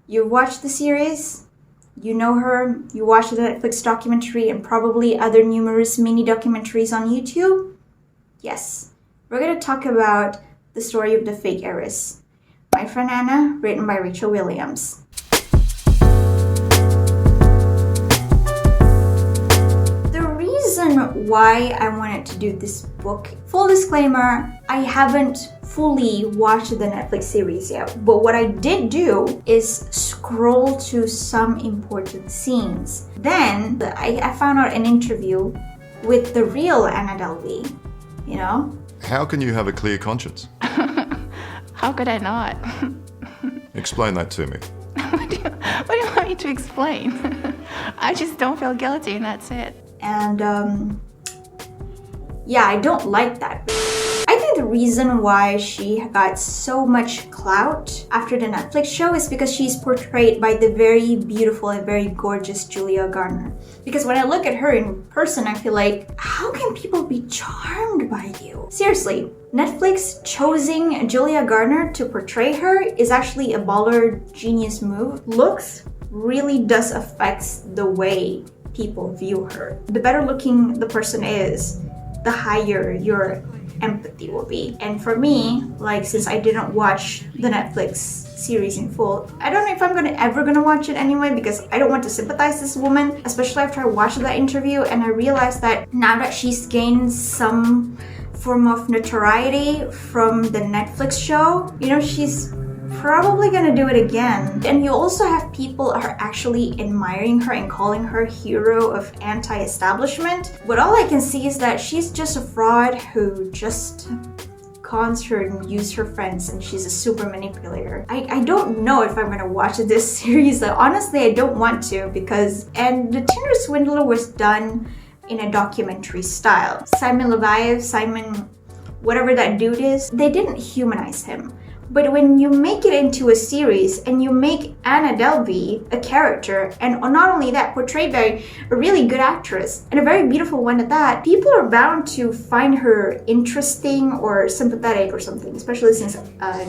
You watched the series, you know her, you watched the Netflix documentary and probably other numerous mini documentaries on YouTube. Yes, we're gonna talk about the story of the fake heiress. My Friend Anna, written by Rachel Williams. Why I wanted to do this book. Full disclaimer, I haven't fully watched the Netflix series yet, but what I did do is scroll to some important scenes. Then I found out an interview with the real Anna Delvey, you know? How can you have a clear conscience? How could I not? Explain that to me. What do you want me to explain? I just don't feel guilty and that's it. And yeah, I don't like that. I think the reason why she got so much clout after the Netflix show is because she's portrayed by the very beautiful and very gorgeous Julia Garner. Because when I look at her in person, I feel like, how can people be charmed by you? Seriously, Netflix choosing Julia Garner to portray her is actually a baller genius move. Looks really does affect the way people view her. The better looking the person is, the higher your empathy will be. And for me, like, since I didn't watch the Netflix series in full, I don't know if I'm ever gonna watch it anyway, because I don't want to sympathize this woman, especially after I watched that interview and I realized that now that she's gained some form of notoriety from the Netflix show, you know, she's probably gonna do it again. And you also have people are actually admiring her and calling her hero of anti-establishment. But all I can see is that she's just a fraud who just cons her and use her friends, and she's a super manipulator. I don't know if I'm gonna watch this series. Honestly, I don't want to, because and the Tinder Swindler was done in a documentary style. Simon Leviev, whatever that dude is, they didn't humanize him. But when you make it into a series and you make Anna Delvey a character, and not only that, portrayed by a really good actress and a very beautiful one at that, people are bound to find her interesting or sympathetic or something, especially since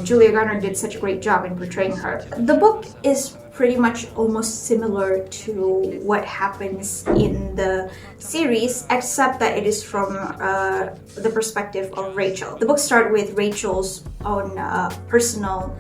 Julia Garner did such a great job in portraying her. The book is pretty much almost similar to what happens in the series, except that it is from the perspective of Rachel. The book starts with Rachel's own her personal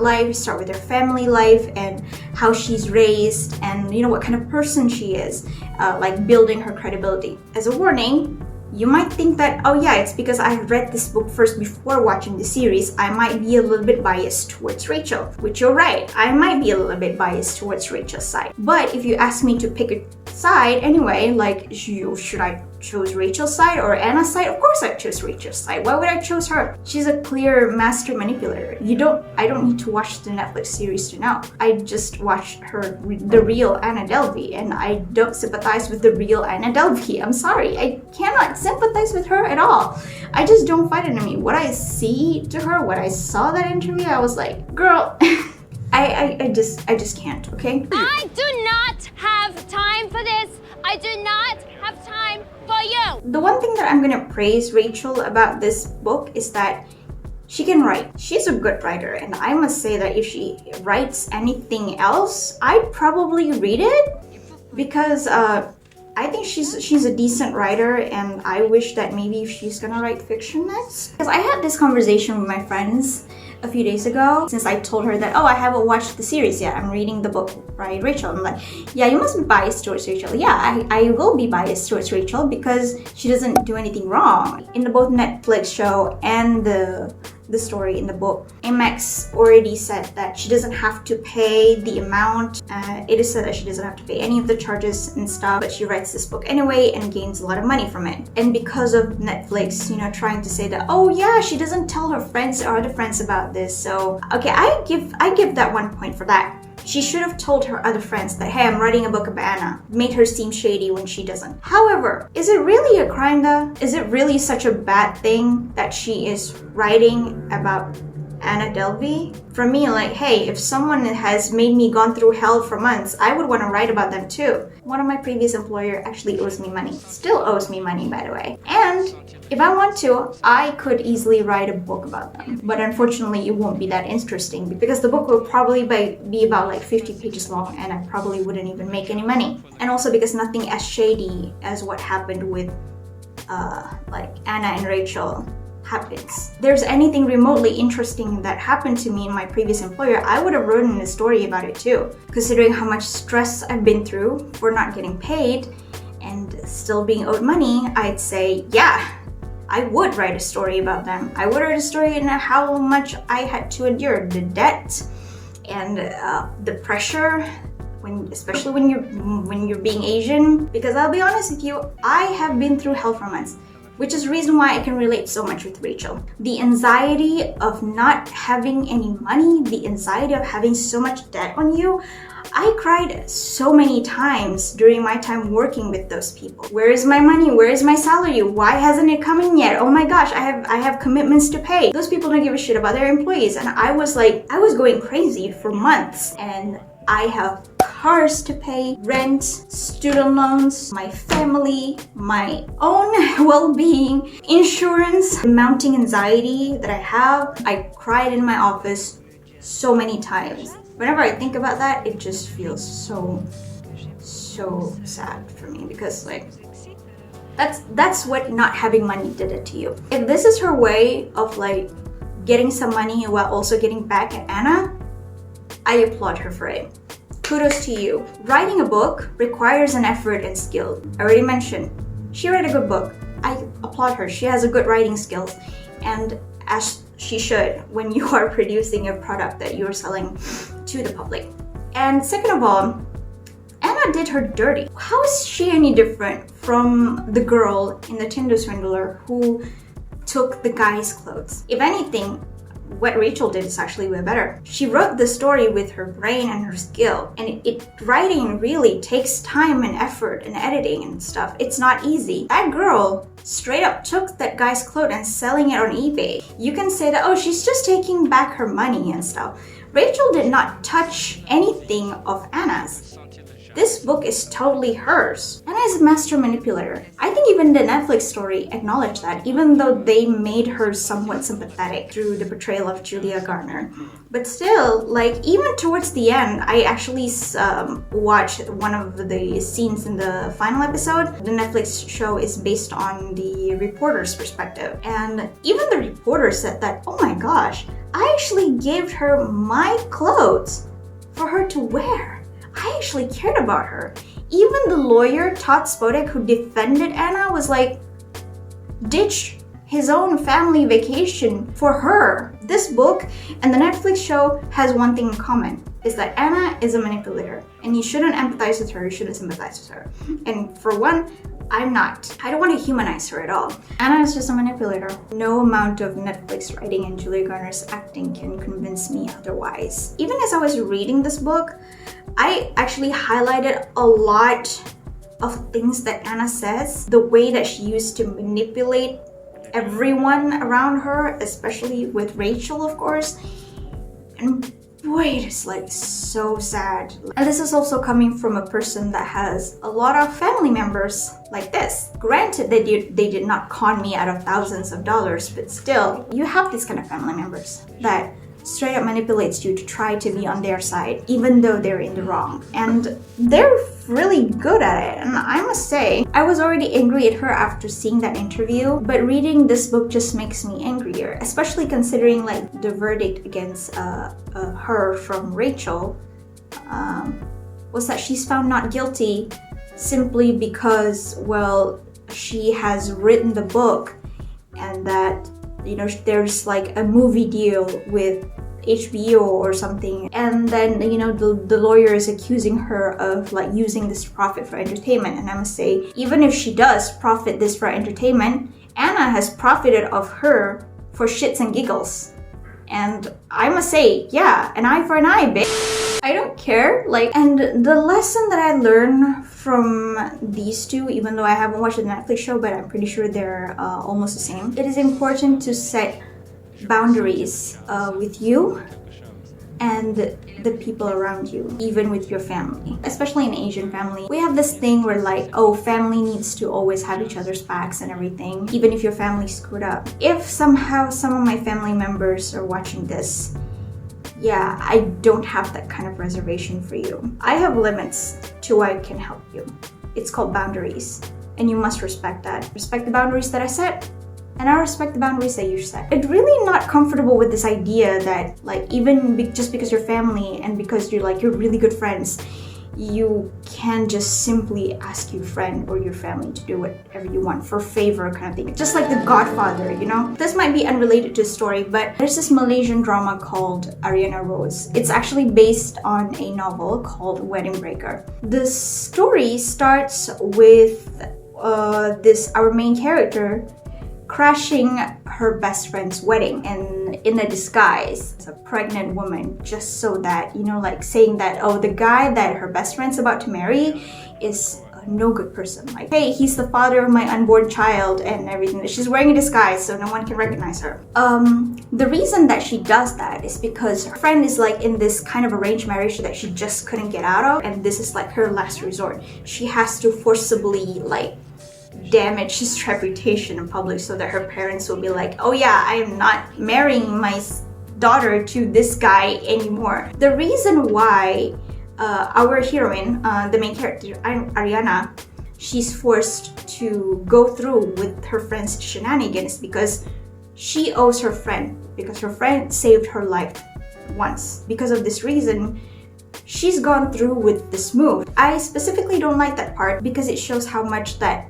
life. We start with her family life and how she's raised and, you know, what kind of person she is, like building her credibility. As a warning, you might think that, oh yeah, it's because I read this book first before watching the series, I might be a little bit biased towards Rachel. Which you're right, I might be a little bit biased towards Rachel's side. But if you ask me to pick a side anyway, like, should I choose Rachel's side or Anna's side? Of course I choose Rachel's side. Why would I choose her? She's a clear master manipulator. I don't need to watch the Netflix series to know. I just watched the real Anna Delvey, and I don't sympathize with the real Anna Delvey. I'm sorry, I cannot sympathize with her at all. I just don't find it in me. What I see to her, what I saw that interview, I was like, girl, I just can't, okay? I do not have time for this. I do not have time for you. The one thing that I'm gonna praise Rachel about this book is that she can write. She's a good writer, and I must say that if she writes anything else, I'd probably read it, because I think she's a decent writer, and I wish that maybe she's gonna write fiction next. Because I had this conversation with my friends a few days ago, since I told her that, oh, I haven't watched the series yet, I'm reading the book by Rachel. I'm like, yeah, you must be biased towards Rachel. Yeah, I will be biased towards Rachel because she doesn't do anything wrong. In the both Netflix show and the story in the book, Amex already said that she doesn't have to pay the amount. It is said that she doesn't have to pay any of the charges and stuff, but she writes this book anyway and gains a lot of money from it. And because of Netflix, you know, trying to say that, oh yeah, she doesn't tell her friends or other friends about this. So, okay, I give that 1 point for that. She should have told her other friends that, hey, I'm writing a book about Anna. Made her seem shady when she doesn't. However, is it really a crime though? Is it really such a bad thing that she is writing about Anna Delvey. For me, like, hey, if someone has made me gone through hell for months, I would want to write about them too. One of my previous employer actually owes me money. Still owes me money, by the way. And if I want to, I could easily write a book about them. But unfortunately, it won't be that interesting because the book will probably be about like 50 pages long and I probably wouldn't even make any money. And also because nothing as shady as what happened with like Anna and Rachel happens. There's anything remotely interesting that happened to me in my previous employer, I would have written a story about it too. Considering how much stress I've been through for not getting paid and still being owed money, I'd say, yeah, I would write a story about them. I would write a story in how much I had to endure, the debt and the pressure, especially when you're being Asian. Because I'll be honest with you, I have been through hell for months, which is the reason why I can relate so much with Rachel. The anxiety of not having any money, the anxiety of having so much debt on you. I cried so many times during my time working with those people. Where is my money? Where is my salary? Why hasn't it come in yet? Oh my gosh, I have commitments to pay. Those people don't give a shit about their employees. And I was going crazy for months. And I have cars to pay, rent, student loans, my family, my own well-being, insurance, the mounting anxiety that I have. I cried in my office so many times. Whenever I think about that, it just feels so sad for me because like that's what not having money did it to you. If this is her way of like getting some money while also getting back at Anna, I applaud her for it. Kudos to you. Writing a book requires an effort and skill. I already mentioned, she wrote a good book. I applaud her. She has a good writing skills. And as she should when you are producing a product that you're selling to the public. And second of all, Anna did her dirty. How is she any different from the girl in the Tinder swindler who took the guy's clothes? If anything, what Rachel did is actually way better. She wrote the story with her brain and her skill, and writing really takes time and effort and editing and stuff. It's not easy. That girl straight up took that guy's clothes and selling it on eBay. You can say that, oh, she's just taking back her money and stuff. Rachel did not touch anything of Anna's. This book is totally hers. Anna is a master manipulator. I think even the Netflix story acknowledged that, even though they made her somewhat sympathetic through the portrayal of Julia Garner. But still, like, even towards the end, I actually watched one of the scenes in the final episode. The Netflix show is based on the reporter's perspective. And even the reporter said that, oh my gosh, I actually gave her my clothes for her to wear. I actually cared about her. Even the lawyer, Todd Spodek, who defended Anna, was like, ditch his own family vacation for her. This book and the Netflix show has one thing in common, is that Anna is a manipulator. And you shouldn't empathize with her, you shouldn't sympathize with her. And for one, I'm not. I don't want to humanize her at all. Anna is just a manipulator. No amount of Netflix writing and Julia Garner's acting can convince me otherwise. Even as I was reading this book, I actually highlighted a lot of things that Anna says, the way that she used to manipulate everyone around her, especially with Rachel, of course. And boy, it is like so sad. And this is also coming from a person that has a lot of family members like this. Granted, they did not con me out of thousands of dollars, but still, you have these kind of family members that straight up manipulates you to try to be on their side, even though they're in the wrong. And they're really good at it. And I must say, I was already angry at her after seeing that interview, but reading this book just makes me angrier, especially considering like the verdict against her from Rachel was that she's found not guilty simply because, well, she has written the book and that, you know, there's like a movie deal with HBO or something, and then, you know, the lawyer is accusing her of like using this to profit for entertainment. And I must say, even if she does profit this for entertainment, Anna has profited of her for shits and giggles. And I must say, yeah, an eye for an eye, bitch. I don't care. Like, and the lesson that I learned from these two, even though I haven't watched the Netflix show, but I'm pretty sure they're almost the same. It is important to set boundaries with you and the people around you, even with your family. Especially in Asian family, we have this thing where like, oh, family needs to always have each other's backs and everything, even if your family screwed up. If somehow some of my family members are watching this, yeah, I don't have that kind of reservation for you. I have limits to why I can help you. It's called boundaries, and you must respect that. Respect the boundaries that I set, and I respect the boundaries that you set. I'm really not comfortable with this idea that like even just because you're family and because you're really good friends, you can just simply ask your friend or your family to do whatever you want for favor kind of thing. Just like The Godfather, you know? This might be unrelated to the story, but there's this Malaysian drama called Ariana Rose. It's actually based on a novel called Wedding Breaker. The story starts with our main character crashing her best friend's wedding and in a disguise as a pregnant woman, just so that, you know, like saying that, oh, the guy that her best friend's about to marry is a no good person. Like, hey, he's the father of my unborn child and everything. She's wearing a disguise so no one can recognize her. The reason that she does that is because her friend is like in this kind of arranged marriage that she just couldn't get out of, and this is like her last resort. She has to forcibly like damage his reputation in public so that her parents will be like, oh yeah, I am not marrying my daughter to this guy anymore. The reason why our heroine, the main character, Ariana, she's forced to go through with her friend's shenanigans because she owes her friend, because her friend saved her life once. Because of this reason, she's gone through with this move. I specifically don't like that part because it shows how much that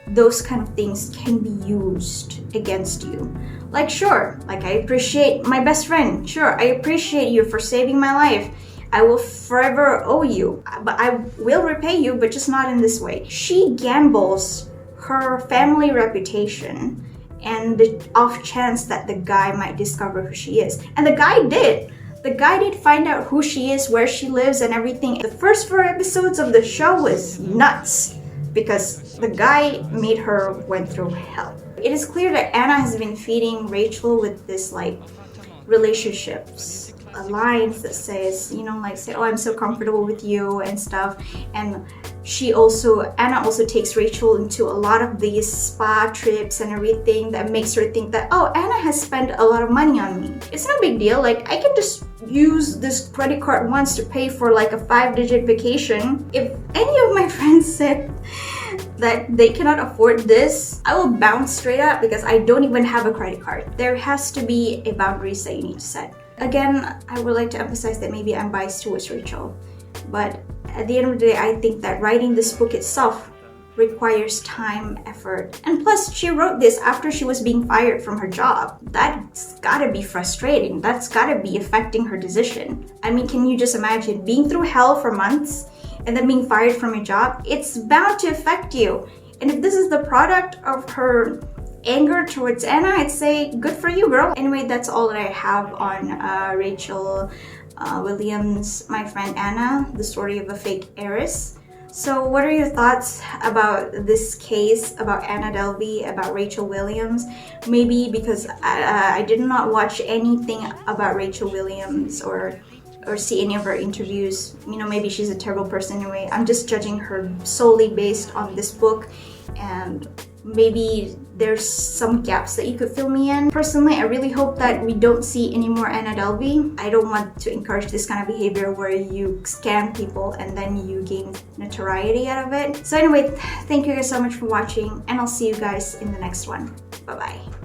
those kind of things can be used against you. Like, sure, like I appreciate my best friend. Sure, I appreciate you for saving my life. I will forever owe you, but I will repay you, but just not in this way. She gambles her family reputation and the off chance that the guy might discover who she is. And the guy did. The guy did find out who she is, where she lives, and everything. The first 4 episodes of the show was nuts, because the guy made her went through hell. It is clear that Anna has been feeding Rachel with this like relationships lines that says, you know, like say, oh, I'm so comfortable with you and stuff. And Anna also takes Rachel into a lot of these spa trips and everything that makes her think that, oh, Anna has spent a lot of money on me. It's not a big deal. Like, I can just use this credit card once to pay for like a 5-digit vacation. If any of my friends said that they cannot afford this, I will bounce straight up because I don't even have a credit card. There has to be a boundaries that you need to set. Again, I would like to emphasize that maybe I'm biased towards Rachel, but at the end of the day, I think that writing this book itself requires time, effort, and plus she wrote this after she was being fired from her job. That's gotta be frustrating. That's gotta be affecting her decision. I mean, can you just imagine being through hell for months and then being fired from your job? It's bound to affect you. And if this is the product of her anger towards Anna, I'd say good for you, girl. Anyway, that's all that I have on Rachel Williams, My Friend Anna, the story of a fake heiress. So what are your thoughts about this case, about Anna Delvey, about Rachel Williams? Maybe because I did not watch anything about Rachel Williams or see any of her interviews. You know, maybe she's a terrible person anyway. I'm just judging her solely based on this book, and maybe there's some gaps that you could fill me in. Personally, I really hope that we don't see any more Anna Delvey. I don't want to encourage this kind of behavior where you scam people and then you gain notoriety out of it. So anyway, thank you guys so much for watching, and I'll see you guys in the next one. Bye-bye.